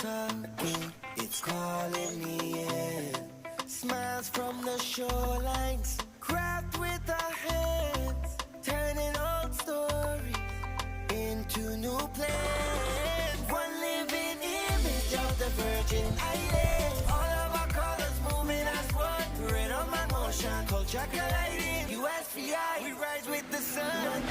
It's calling me in. Smiles from the shorelines, craft with our hands, turning old stories into new plans. One living image of the Virgin Islands. All of our colors moving as one. Rhythm and motion, culture colliding. USVI, we rise with the sun.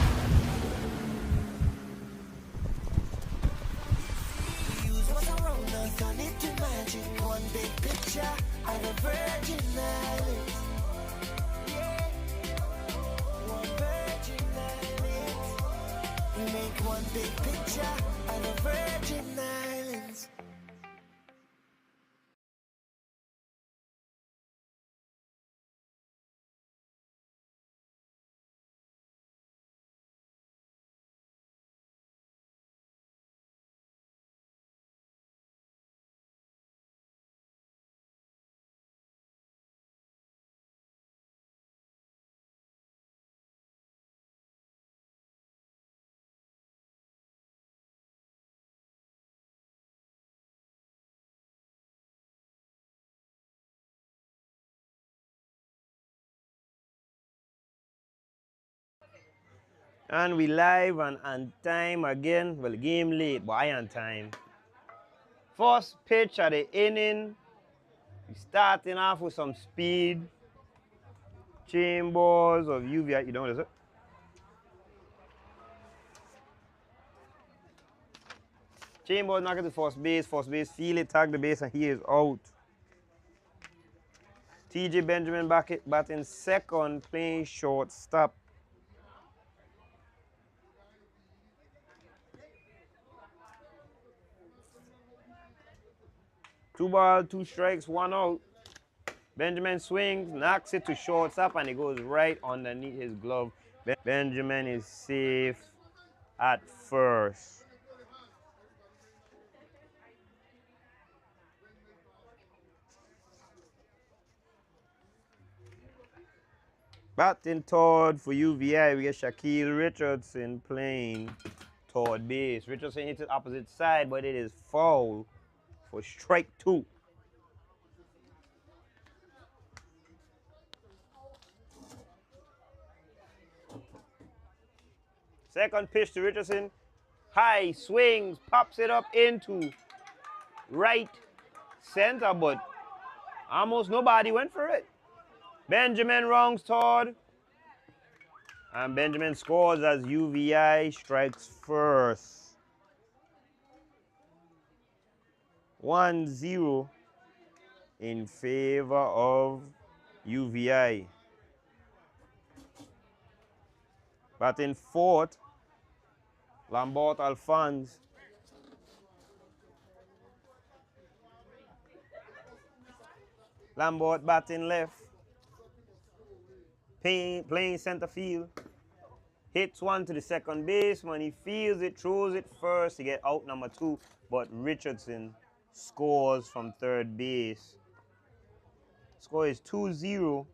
What's around us, turn it to magic. One big picture of the Virgin Islands. Yeah, one Virgin Islands. We make one big picture of the Virgin Islands. And we live and on time again. Well, game late, but I on time. First pitch at the inning. We starting off with some speed. Chambers of UVI. You know what is it? Chambers knock it to first base. First base feel it, tag the base, and he is out. TJ Benjamin batting second, playing shortstop. Two balls, two strikes, one out. Benjamin swings, knocks it to shortstop, and it goes right underneath his glove. Benjamin is safe at first. Batting third for UVI, we get Shaquille Richardson playing third base. Richardson hits it opposite side, but it is foul for strike two. Second pitch to Richardson. High swings, pops it up into right center, but almost nobody went for it. Benjamin rounds third. And Benjamin scores as UVI strikes first. 1-0 in favor of UVI. Batting fourth, Lambert Alphonse. Lambert batting left. Playing center field. Hits one to the second baseman. He feels it, throws it first to get out number two. But Richardson scores from third base. Score is 2-0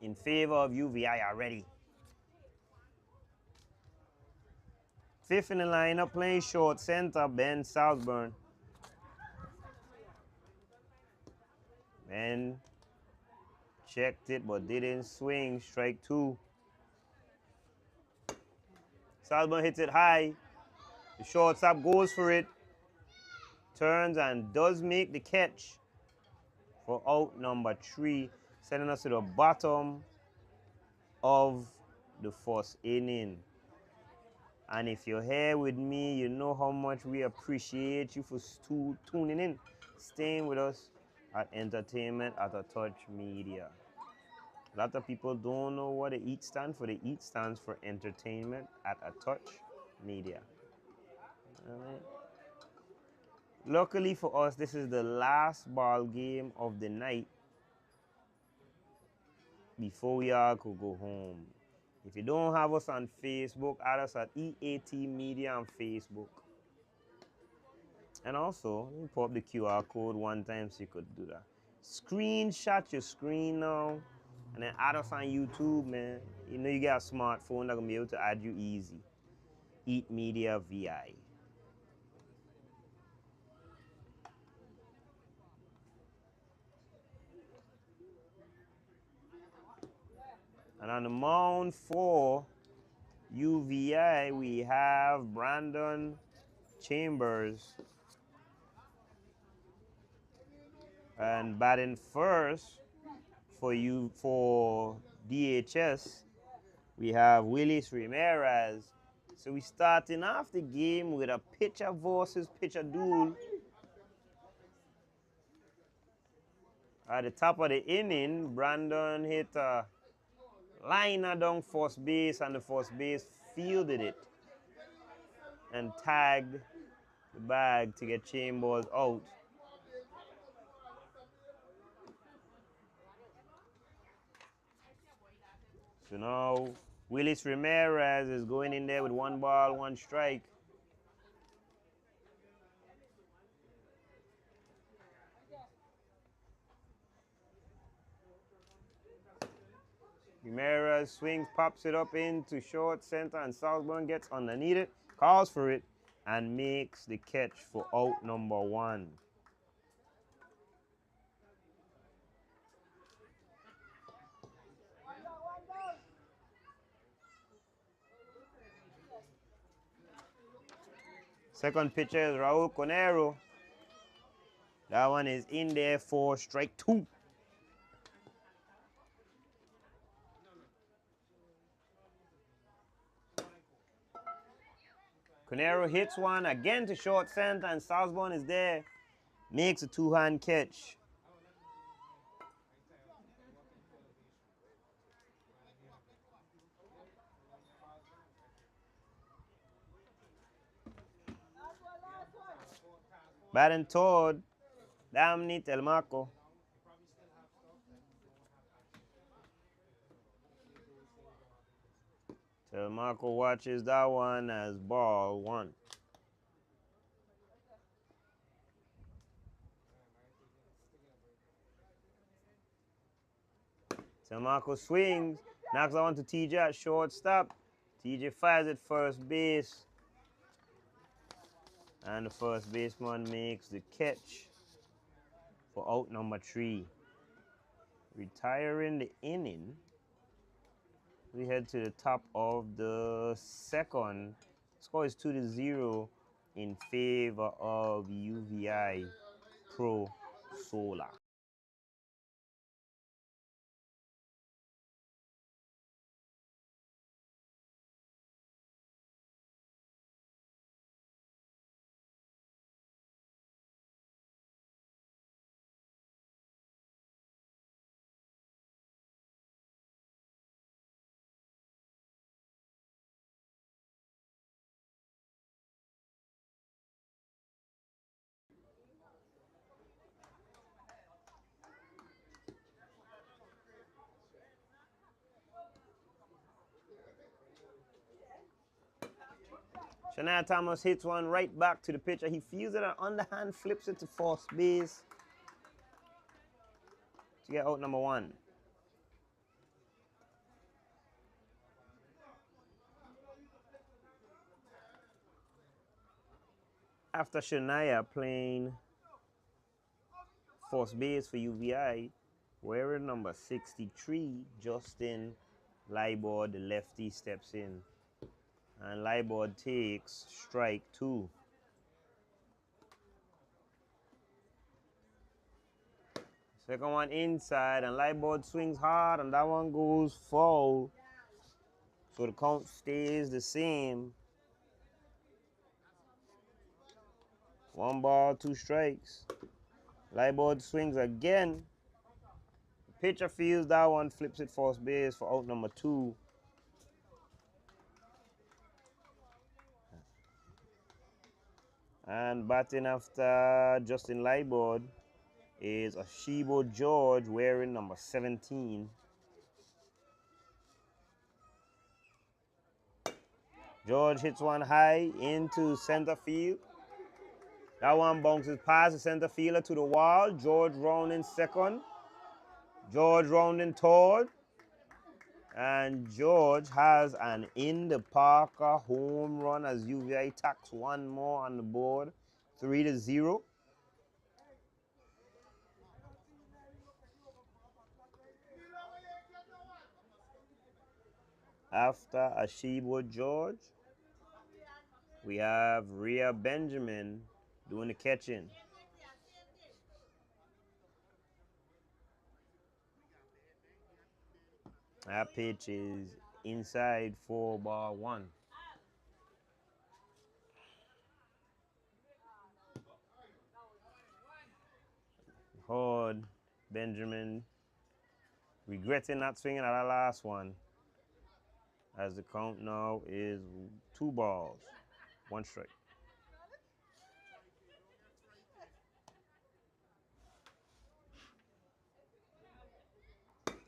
in favor of UVI already. Fifth in the lineup, playing short center, Ben Southburn. Ben checked it but didn't swing. Strike two. Southburn hits it high. The shortstop goes for it. Turns and does make the catch for out number three, sending us to the bottom of the first inning. And if you're here with me, you know how much we appreciate you for tuning in, staying with us at Entertainment at a Touch Media. A lot of people don't know what the EAT stands for. The EAT stands for Entertainment at a Touch Media. All right. Luckily for us, this is the last ball game of the night before we all could go home. If you don't have us on Facebook, add us at EAT Media on Facebook. And also, let me put up the QR code one time so you could do that. Screenshot your screen now, and then add us on YouTube, man. You know you got a smartphone that's gonna be able to add you easy. EAT Media VI. And on the mound for UVI, we have Brandon Chambers. And batting first for DHS, we have Willis Ramirez. So we're starting off the game with a pitcher versus pitcher duel. At the top of the inning, Brandon hit a liner down first base, and the first base fielded it and tagged the bag to get Chambers out. So now Willis Ramirez is going in there with 1 ball, 1 strike. Ramirez swings, pops it up into short center, and Salzburn gets underneath it, calls for it, and makes the catch for out number 1. Second pitcher is Raul Conero. That one is in there for strike 2. Conero hits one again to short center, and Salzburn is there. Makes a 2-hand catch. Batting third, Damni Telmaco. Telmaco watches that one as ball 1. Telmaco swings, knocks on to TJ at shortstop. TJ fires at first base, and the first baseman makes the catch for out number 3. Retiring the inning, we head to the top of the second. Score is 2-0 in favor of UVI Pro Solar. Shania Thomas hits one right back to the pitcher. He fields it, and underhand flips it to first base to get out number 1. After Shania playing first base for UVI, wearing number 63, Justin Leibord, the lefty, steps in. And Leibord takes strike 2. Second one inside, and Leibord swings hard, and that one goes foul. So the count stays the same. 1 ball, 2 strikes. Leibord swings again. The pitcher fields that one, flips it first base for out number 2. And batting after Justin Leibord is Ashibo George, wearing number 17. George hits one high into center field. That one bounces past the center fielder to the wall. George rounding second. George rounding third. And George has an in the Parker home run as UVI tacks one more on the board. 3-0. After Ashibo George, we have Rhea Benjamin doing the catching. That pitch is inside 4-1. Hard Benjamin regretting not swinging at that last one, as the count now is 2 balls, 1 strike.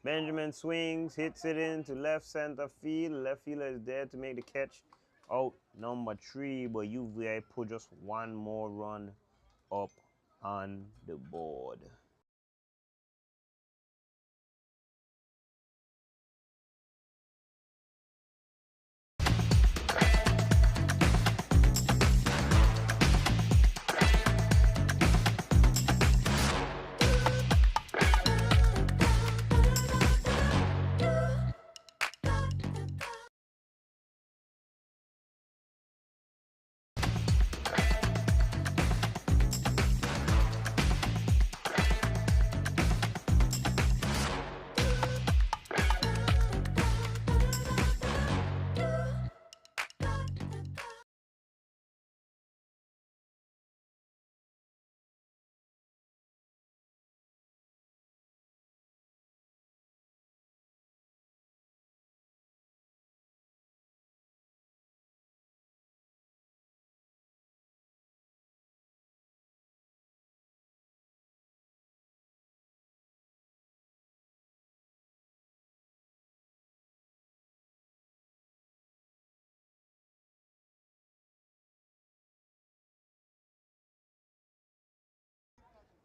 Benjamin swings, hits it into left center field. Left fielder is there to make the catch. Out number 3, but UVI put just 1 more run up on the board.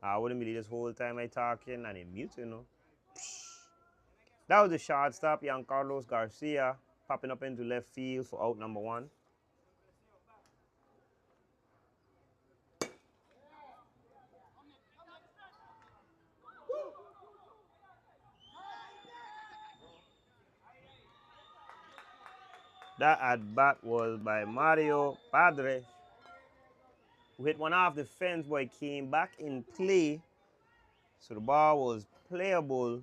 I wouldn't believe this whole time I talking and it mute, you know. That was the shortstop, Carlos Garcia, popping up into left field for out number 1. That at bat was by Mario Padre, who hit one off the fence, but it came back in play. So the ball was playable,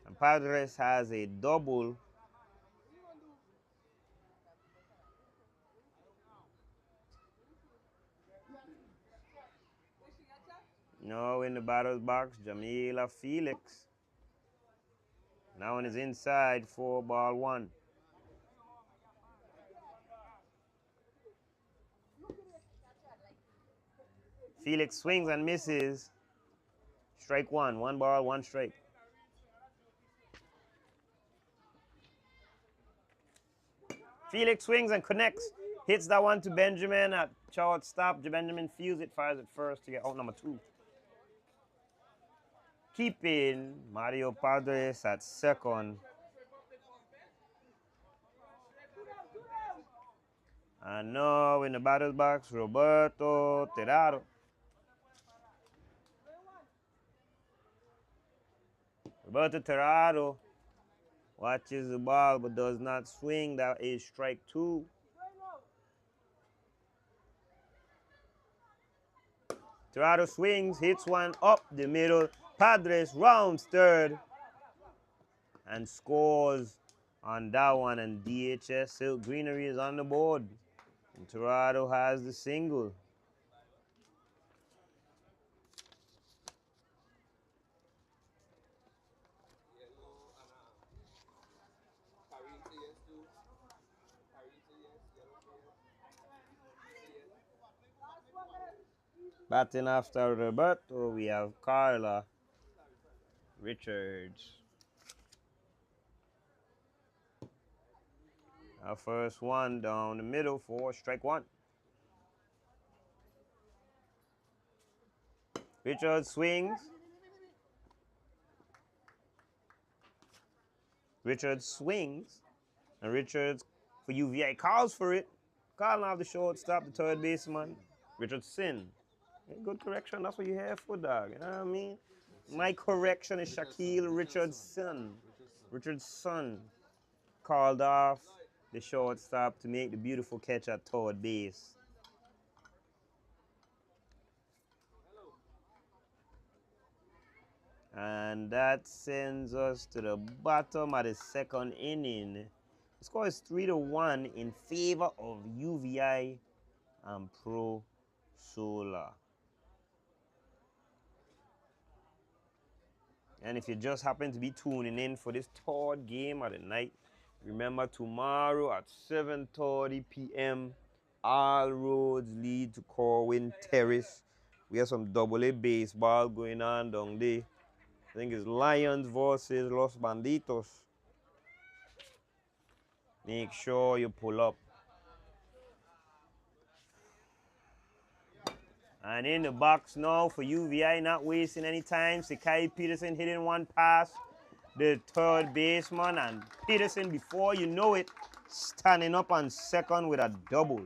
and Padres has a double. Now in the batter's box, Jamila Felix. Now on his inside, 4-1. Felix swings and misses. Strike 1, 1 ball, 1 strike. Felix swings and connects. Hits that one to Benjamin at shortstop. Benjamin fields it, fires it first to get out number 2. Keeping Mario Padres at second. And now in the batter's box, Roberto Terraro. Roberto Terraro watches the ball but does not swing. That is strike 2. Terraro swings, hits one up the middle. Padres rounds third and scores on that one. And DHS Silk Greenery is on the board. And Terraro has the single. Batting after Roberto, we have Carla Richards. Our first one down the middle for strike 1. Richards swings. Richards swings. And Richards for UVI calls for it. Calling off the shortstop, the third baseman. Richardson. Yeah, good correction, that's what you're here for, dog. You know what I mean? My correction is Shaquille Richardson. Richardson. called off the shortstop to make the beautiful catch at third base. And that sends us to the bottom of the second inning. The score is 3-1 in favor of UVI and Pro Solar. And if you just happen to be tuning in for this third game of the night, remember tomorrow at 7:30 p.m., all roads lead to Corwin Terrace. We have some AA baseball going on down there. I think it's Lions versus Los Banditos. Make sure you pull up. And in the box now for UVI, not wasting any time. Sakai Peterson hitting one pass, the third baseman, and Peterson, before you know it, standing up on second with a double.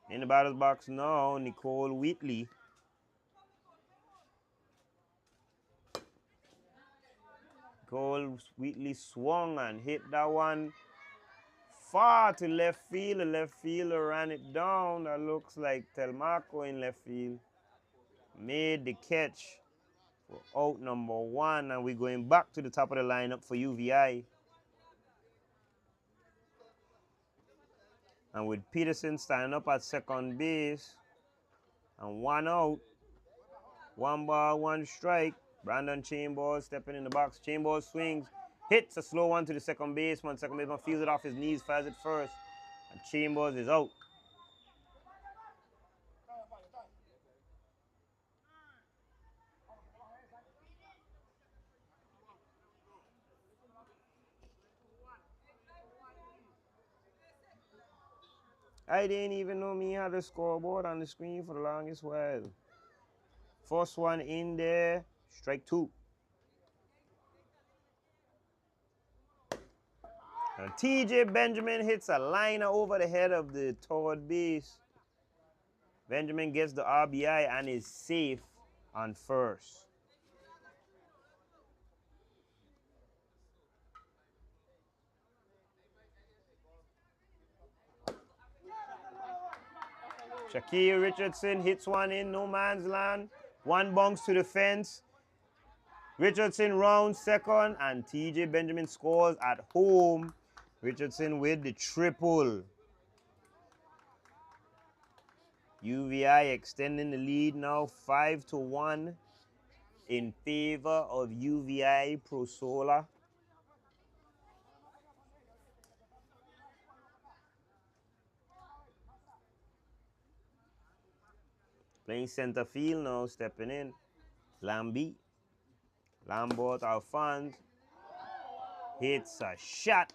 In the batter's box now, Nicole Wheatley. Nicole Wheatley swung and hit that one far to left field. The left fielder ran it down. That looks like Telmaco in left field. Made the catch for out number 1, and we're going back to the top of the lineup for UVI. And with Peterson standing up at second base and 1 out, 1 ball, 1 strike, Brandon Chambers stepping in the box. Chambers swings, hits a slow one to the second baseman. Second baseman fields it off his knees, fires it first, and Chambers is out. I didn't even know me had a scoreboard on the screen for the longest while. First one in there, strike 2. And TJ Benjamin hits a liner over the head of the third base. Benjamin gets the RBI and is safe on first. Shaquille Richardson hits one in no man's land. One bounce to the fence. Richardson rounds second, and TJ Benjamin scores at home. Richardson with the triple. UVI extending the lead now 5-1 in favor of UVI Pro Solar. Playing center field now, stepping in. Lambert Alphonse hits a shot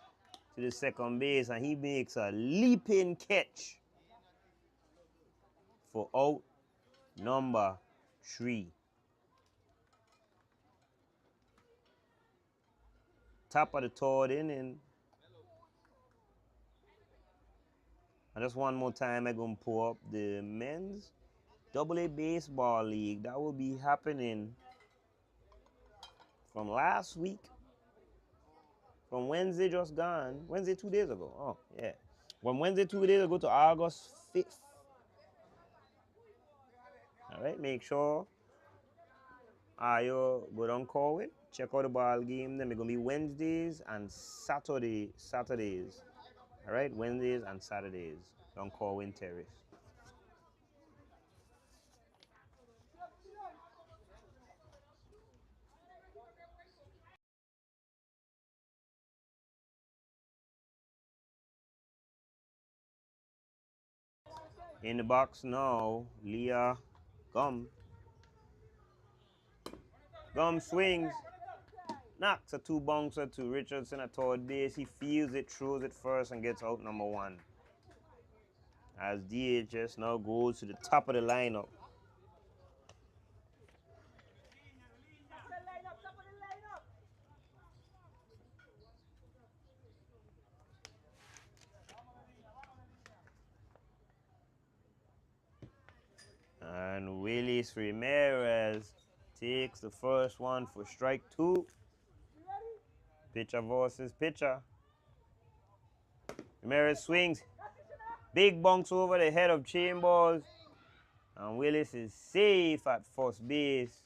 to the second base, and he makes a leaping catch for out number 3. Top of the third inning. And just one more time, I'm going to pull up the men's AA Baseball League. That will be happening from last week. From Wednesday just gone. Wednesday 2 days ago. Oh, yeah. From Wednesday 2 days ago to August 5th. All right, make sure you go down Corwin. Check out the ball game. Then it's going to be Wednesdays and Saturdays. All right, Wednesdays and Saturdays down Corwin Terrace. In the box now, Leah Gum. Gum swings, knocks a 2-bouncer to Richardson at third base. He fields it, throws it first, and gets out number 1. As DHS now goes to the top of the lineup. base. Ramirez takes the first one for strike 2. Pitcher versus pitcher. Ramirez swings. Big bunks over the head of Chambers. And Willis is safe at first base.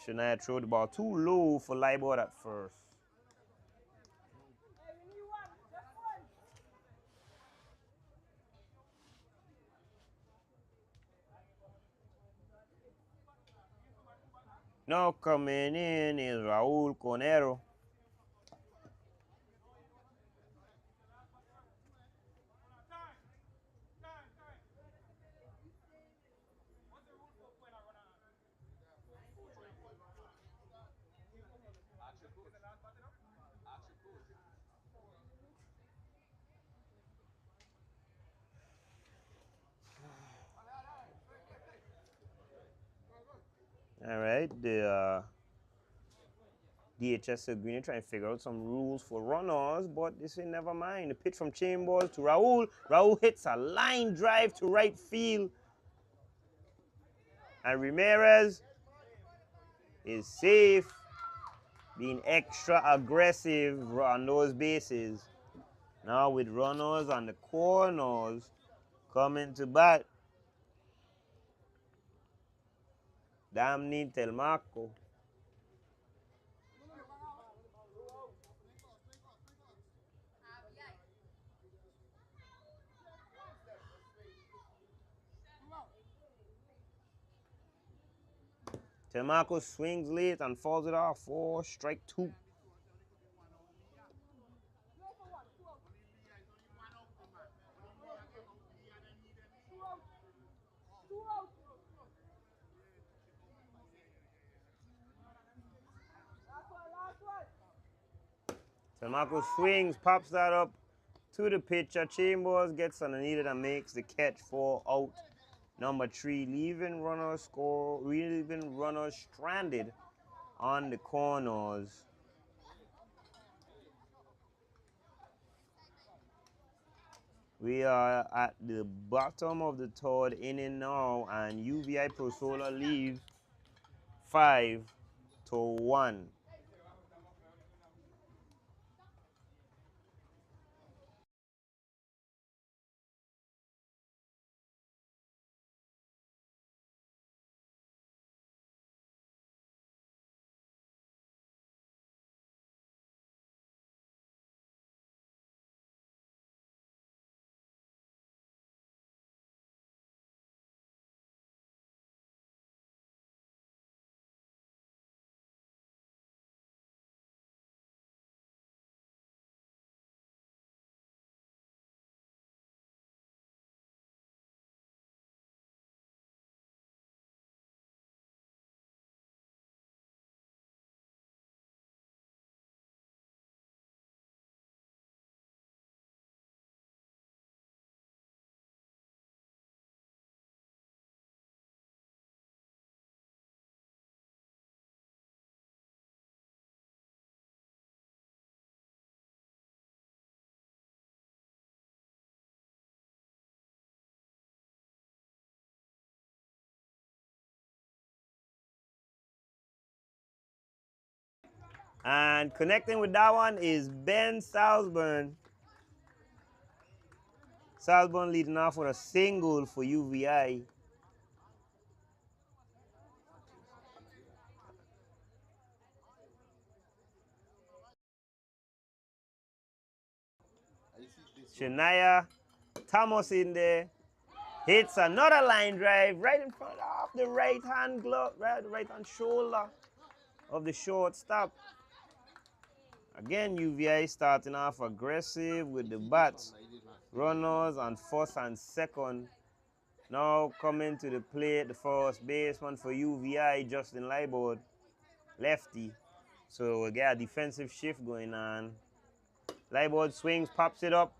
Shania threw the ball too low for Leibert at first. Now coming in is Raul Conero. All right, the DHS Greenery trying to figure out some rules for runners, but this is never mind. The pitch from Chambers to Raul. Raul hits a line drive to right field. And Ramirez is safe, being extra aggressive on those bases. Now with runners on the corners coming to bat. Damn Telmaco. Telmaco swings late and falls it off for strike 2. Telmaco swings, pops that up to the pitcher. Chambers gets underneath it and makes the catch for out number 3, leaving runners stranded on the corners. We are at the bottom of the 3rd inning now, and UVI Pro Solar leaves 5-1. And connecting with that one is Ben Salzburn. Salzburn leading off with a single for UVI. Shania Thomas in there. Hits another line drive right in front of the right-hand glove, right, the right-hand shoulder of the shortstop. Again, UVI starting off aggressive with the bats. Runners on first and second. Now coming to the plate, the first baseman for UVI, Justin Leibert, lefty. So we get a defensive shift going on. Leibert swings, pops it up.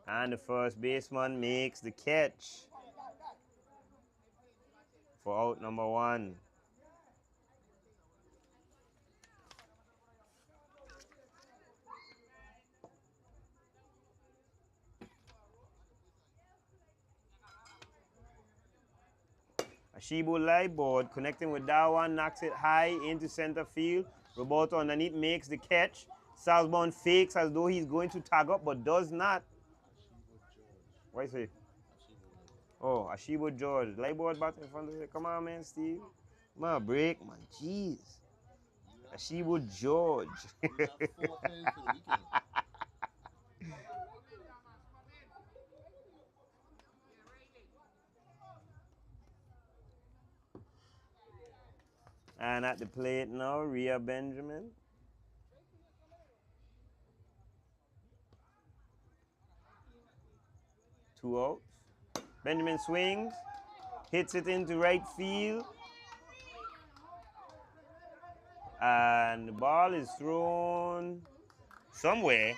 And the first baseman makes the catch for out number 1. Ashibu live board, connecting with that one, knocks it high into center field. Roberto underneath makes the catch. Southbound fakes as though he's going to tag up, but does not. What is it? Oh, Ashibu George. Live board back in front of it. Come on, man, Steve. Come on, break, man. Jeez. Ashibu George. And at the plate now, Rhea Benjamin. Two outs. Benjamin swings, hits it into right field. And the ball is thrown somewhere.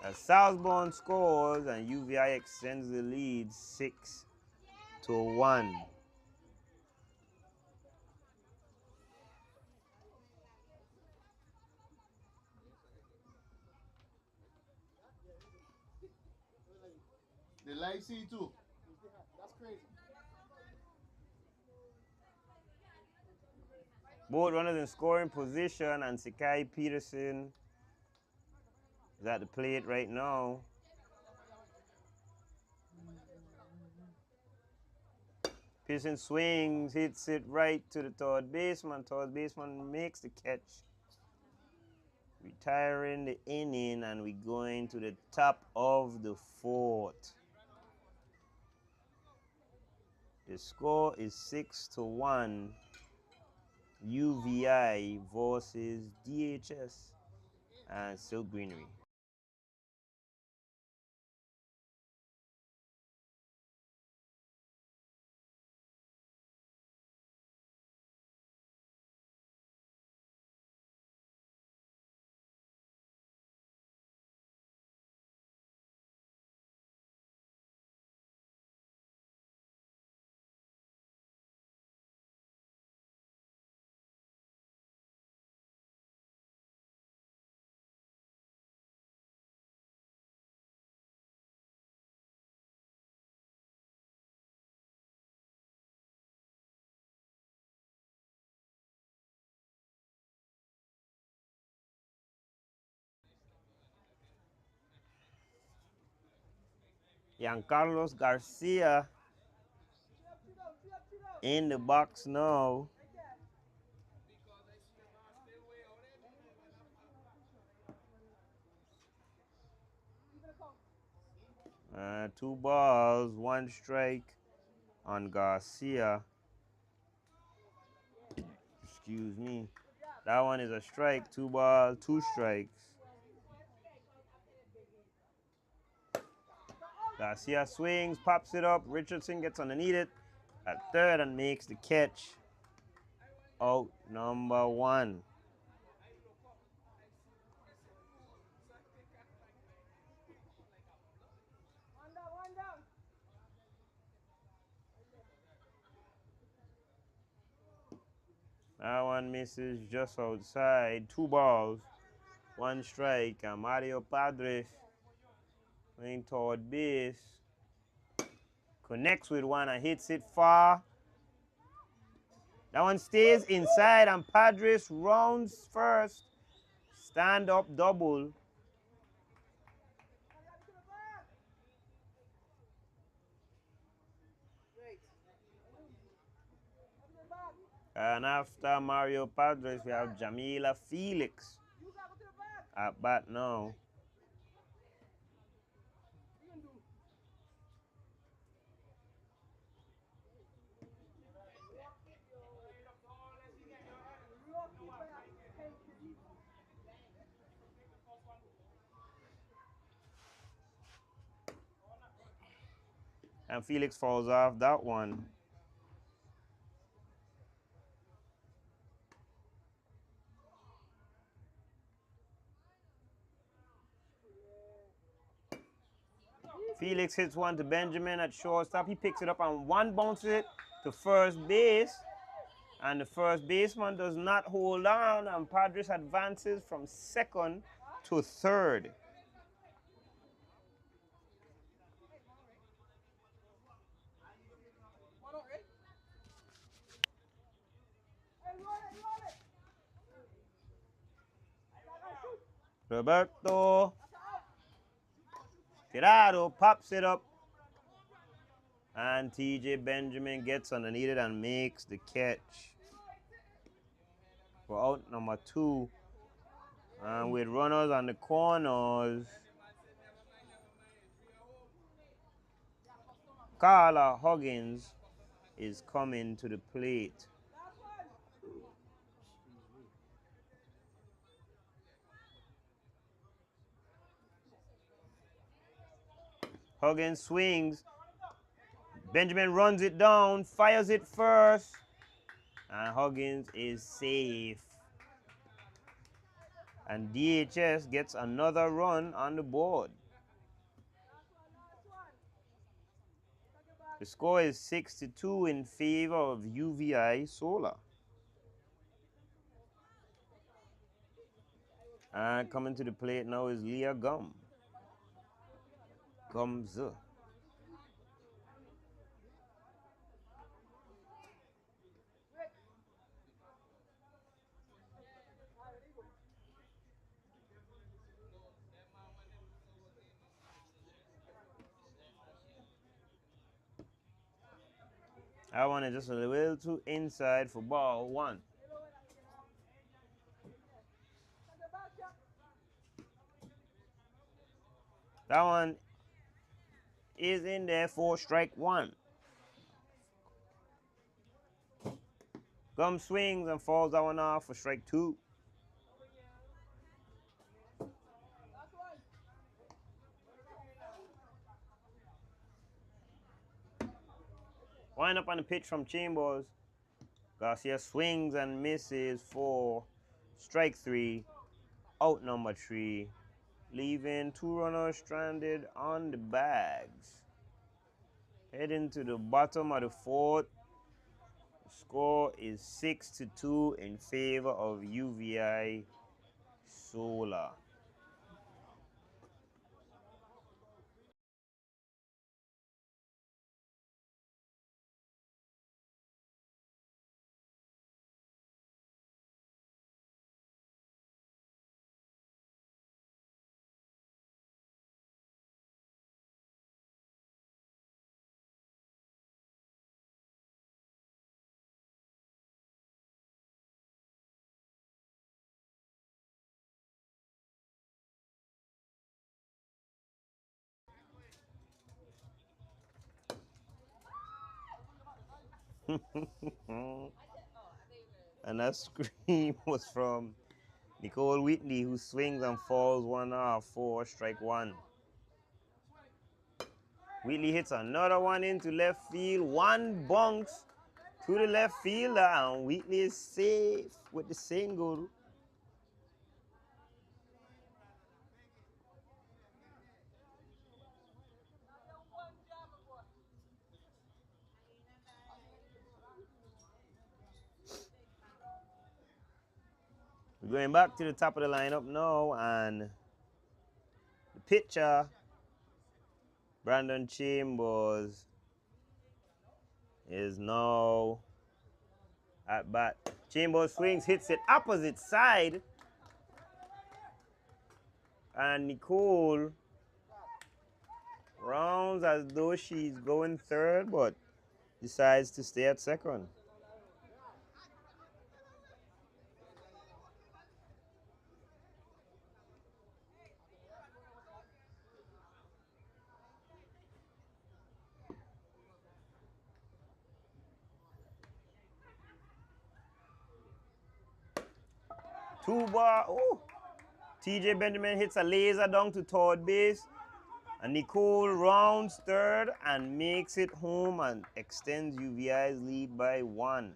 As Southbound scores and UVI extends the lead 6-1. They like C too. That's crazy. Both runners in scoring position, and Sakai Peterson is at the plate right now. Peterson swings, hits it right to the third baseman. Third baseman makes the catch. Retiring the inning, and we're going to the top of the fourth. The score is 6-1. UVI versus DHS and Silk Greenery. Giancarlos Garcia in the box now. Two balls, one strike on Garcia. Excuse me. That one is a strike. 2 balls, 2 strikes. Garcia swings, pops it up. Richardson gets underneath it at third and makes the catch. Out number 1. That one misses just outside. 2 balls, 1 strike. And Mario Padres playing toward base. Connects with one and hits it far. That one stays inside and Padres rounds first. Stand up double. And after Mario Padres, we have Jamila Felix at bat now. And Felix falls off that one. Felix hits one to Benjamin at shortstop. He picks it up and one bounces it to first base. And the first baseman does not hold on, and Padres advances from second to third. Roberto Tirado pops it up. And TJ Benjamin gets underneath it and makes the catch for out number 2. And with runners on the corners, Carla Huggins is coming to the plate. Huggins swings. Benjamin runs it down, fires it first, and Huggins is safe. And DHS gets another run on the board. The score is 6-2 in favor of UVI Solar. And coming to the plate now is Leah Gums. That one is just a little too inside for ball 1. That one is in there for strike 1. Gum swings and falls that one off for strike 2. Wind up on the pitch from Chambers. Garcia swings and misses for strike 3. Out number 3. Leaving 2 runners stranded on the bags. Heading to the bottom of the 4th. The score is 6-2 in favor of UVI Solar. And that scream was from Nicole Whitley, who swings and falls one off for strike 1. Whitley hits another one into left field. One bunks to the left fielder, and Whitley is safe with the single. We're going back to the top of the lineup now, and the pitcher, Brandon Chambers, is now at bat. Chambers swings, hits it opposite side, and Nicole rounds as though she's going third, but decides to stay at second. Two ball. Oh. TJ Benjamin hits a laser down to third base. And Nicole rounds third and makes it home and extends UVI's lead by 1.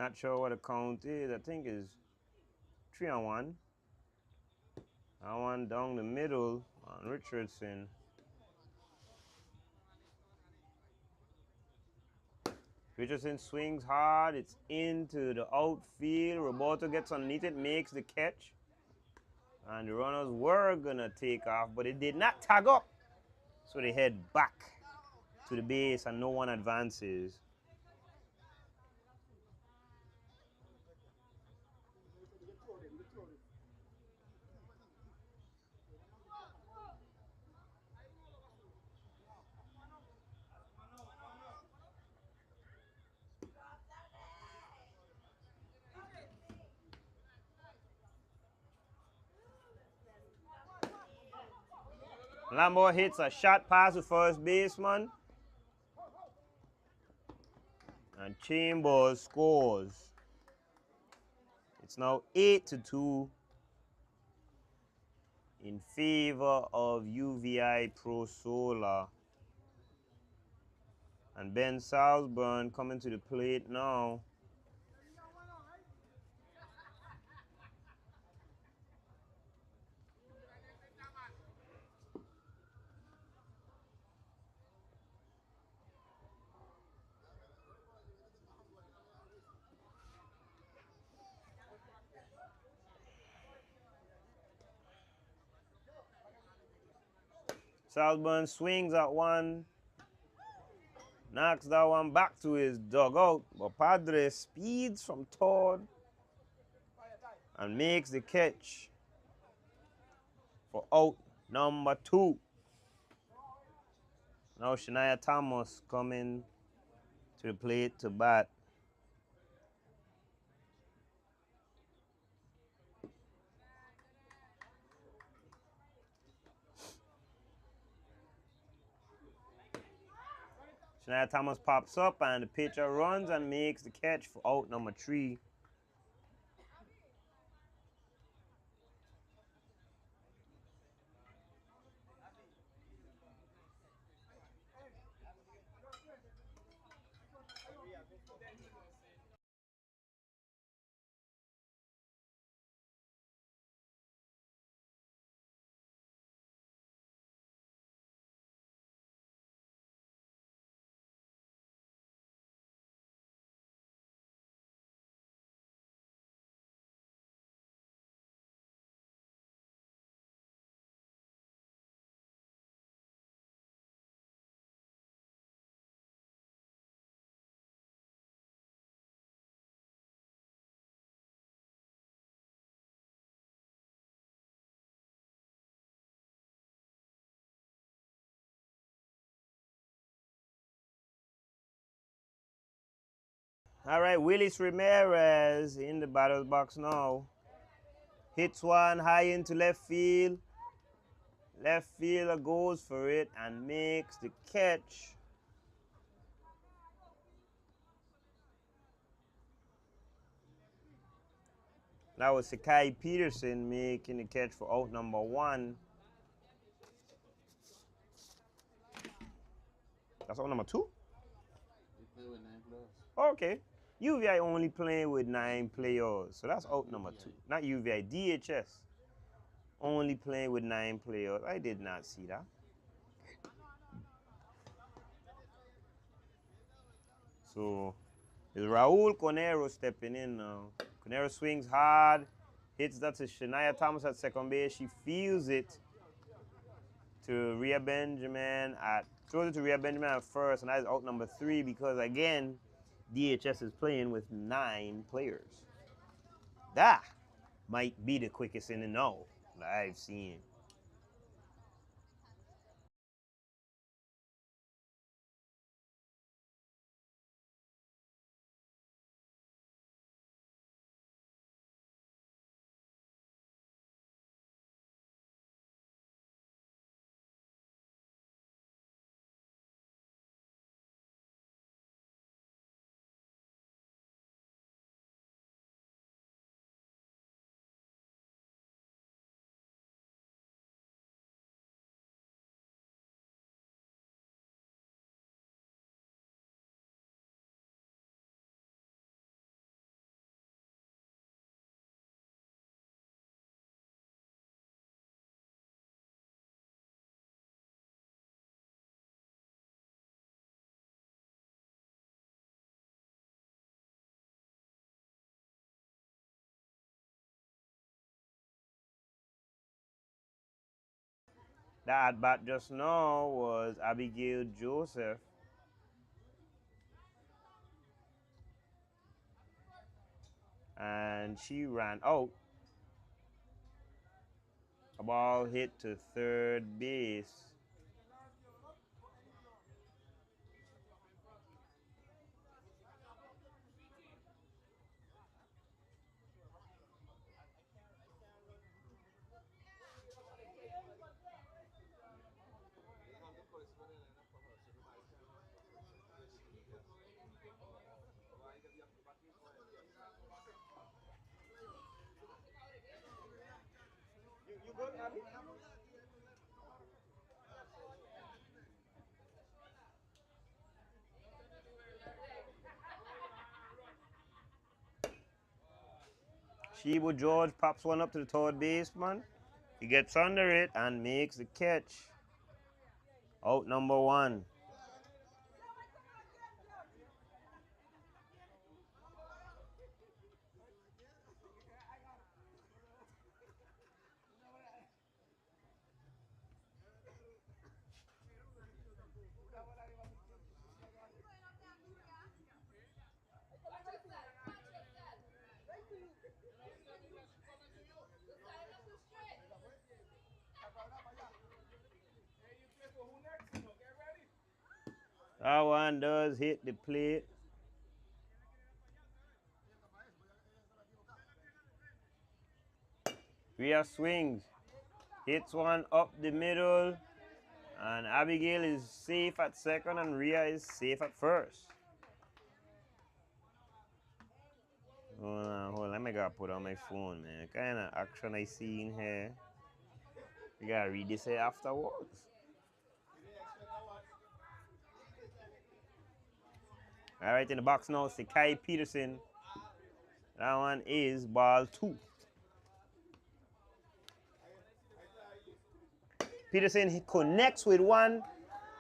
Not sure what the count is. I think it's 3-1. That one down the middle on Richardson. Richardson swings hard. It's into the outfield. Roberto gets underneath it, makes the catch. And the runners were going to take off, but it did not tag up. So they head back to the base and no one advances. Lambo hits a shot past the first baseman. And Chambers scores. It's now 8-2 in favor of UVI Pro Solar. And Ben Salzburn coming to the plate now. Salzburn swings at one, knocks that one back to his dugout, but Padres speeds from third and makes the catch for out number 2. Now Shania Thomas coming to the plate to bat. Shania Thomas pops up and the pitcher runs and makes the catch for out number 3. All right, Willis Ramirez in the batter's box now. Hits one high into left field. Left fielder goes for it and makes the catch. That was Sakai Peterson making the catch for out number 1. That's out number 2? They play with 9 players. Okay. UVI only playing with 9 players. So that's out number 2. Not UVI, DHS. Only playing with 9 players. I did not see that. So it's Raul Conero stepping in now. Conero swings hard, hits that to Shania Thomas at second base. She feels it to Rhea Benjamin throws it to Rhea Benjamin at first, and that is out number 3 because again, DHS is playing with 9 players. That might be the quickest inning now that I've seen. The at bat just now was Abigail Joseph. And she ran out. A ball hit to third base. Sheba George pops one up to the third baseman. He gets under it and makes the catch. Out number 1. That one does hit the plate. Rhea swings, hits one up the middle, and Abigail is safe at second and Rhea is safe at first. Hold on, let me go put on my phone, man. Kind of action I see in here. You gotta read this here afterwards. All right, in the box now, Sakai Peterson. That one is ball 2. Peterson, he connects with one,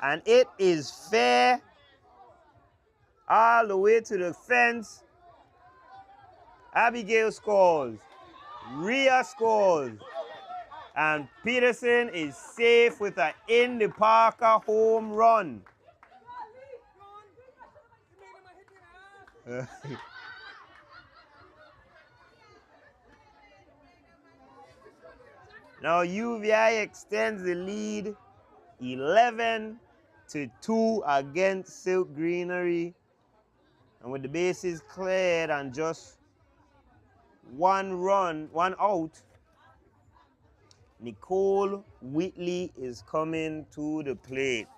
and it is fair all the way to the fence. Abigail scores. Rhea scores. And Peterson is safe with an in the Parker home run. Now UVI extends the lead 11-2 against Silk Greenery. And with the bases cleared and just one out, Nicole Whitley is coming to the plate.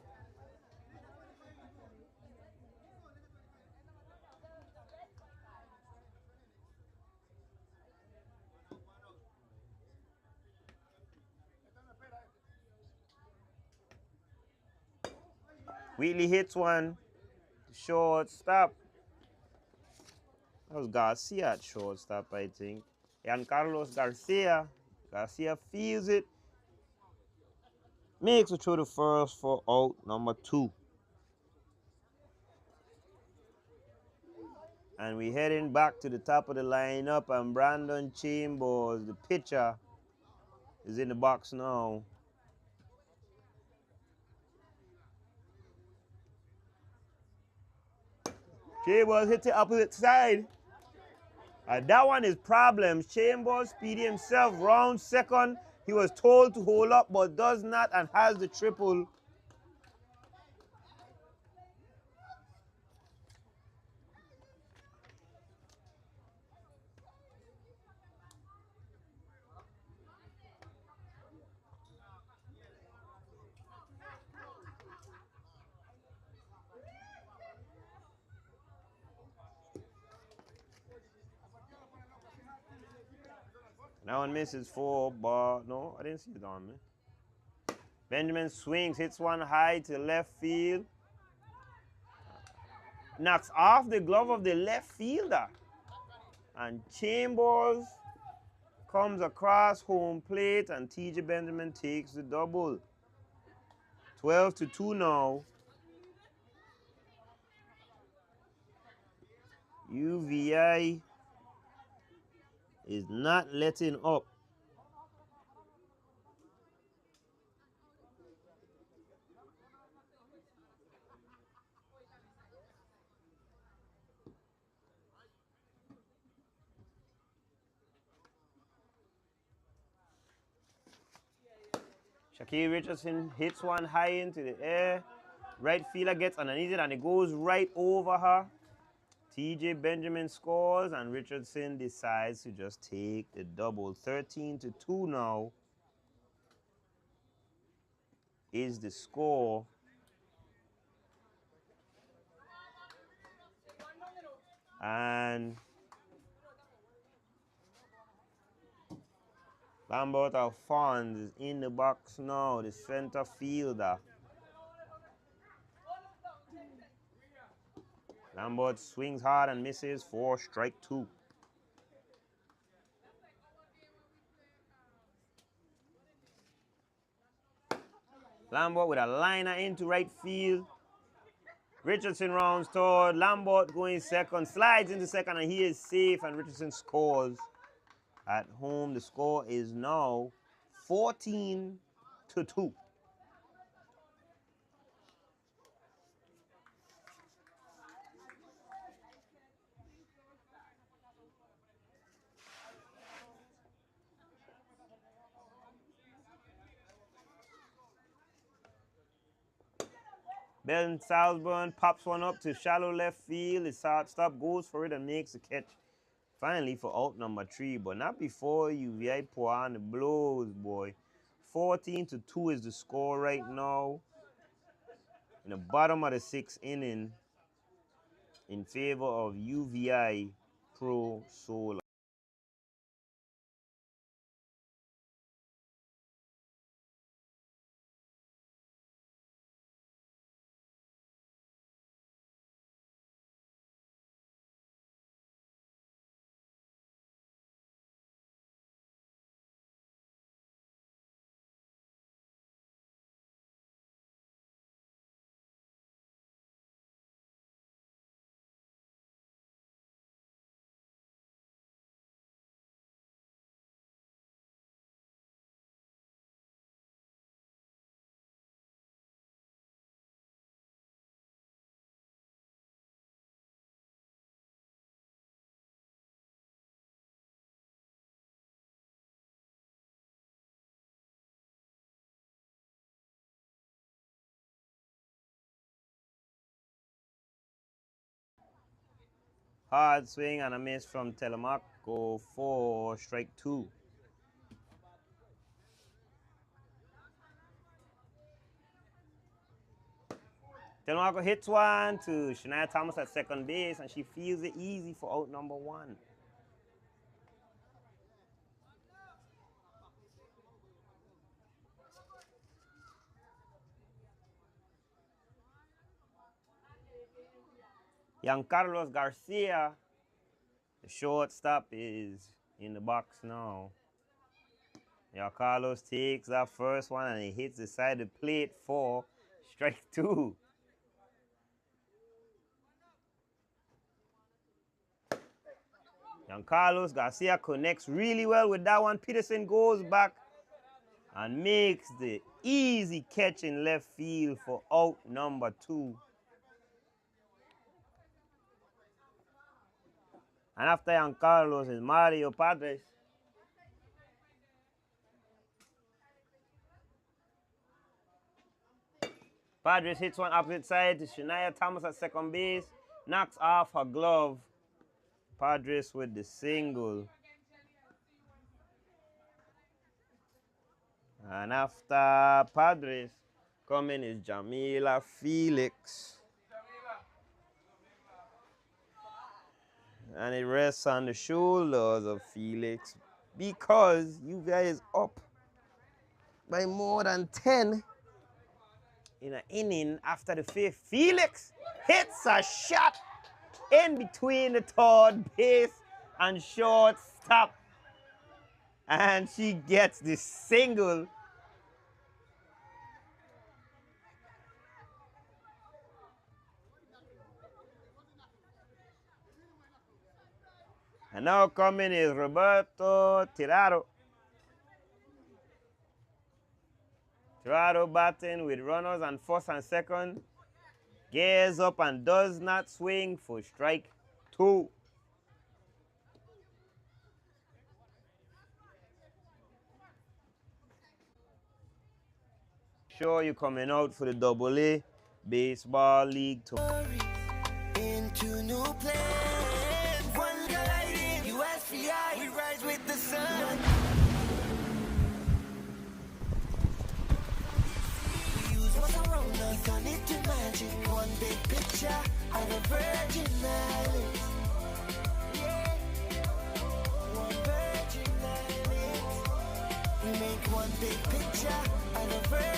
Whitley hits one, shortstop. That was Garcia at shortstop, I think. And Carlos Garcia. Garcia feels it. Makes it through the first for out number 2. And we're heading back to the top of the lineup, and Brandon Chambers, the pitcher, is in the box now. Chambers hit the opposite side. And that one is problems. Chambers, Speedy himself, round second. He was told to hold up, but does not, and has the triple. That one misses 4, but no, I didn't see it on me. Benjamin swings, hits one high to left field. Knocks off the glove of the left fielder. And Chambers comes across home plate, and TJ Benjamin takes the double. 12-2 now. UVI is not letting up. Shaquille Richardson hits one high into the air. Right fielder gets underneath it and it goes right over her. TJ Benjamin scores and Richardson decides to just take the double. 13-2 now is the score. And Lambert Alphonse is in the box now, the center fielder. Lambert swings hard and misses for strike 2. Lambert with a liner into right field. Richardson rounds toward. Lambert going second, slides into second, and he is safe, and Richardson scores. At home, the score is now 14-2. Ben Salzburn pops one up to shallow left field. His shortstop goes for it and makes the catch. Finally for out number 3, but not before UVI pour on the blows, boy. 14-2 is the score right now. In the bottom of the 6th inning in favor of UVI Pro Solar. Hard swing and a miss from Telemaco for strike 2. Telemaco hits one to Shania Thomas at second base, and she feels it easy for out number 1. Giancarlos Garcia, the shortstop, is in the box now. Giancarlos takes that first one and he hits the side of the plate for strike 2. Giancarlos Garcia connects really well with that one. Peterson goes back and makes the easy catch in left field for out number 2. And after Giancarlos is Mario Padres. Padres hits one opposite side to Shania Thomas at second base. Knocks off her glove. Padres with the single. And after Padres, coming is Jamila Felix. And it rests on the shoulders of Felix because UVI is up by more than 10 in an inning after the 5th. Felix hits a shot in between the third base and shortstop. And she gets the single. And now coming is Roberto Tirado. Tirado batting with runners on first and second. Gears up and does not swing for strike 2. sure you're coming out for the AA Baseball League into new plans. One colliding, USVI, we rise with the sun. We use what's around us, turn it to magic. One big picture of the Virgin Islands. Yeah, one Virgin Islands. We make one big picture of the Virgin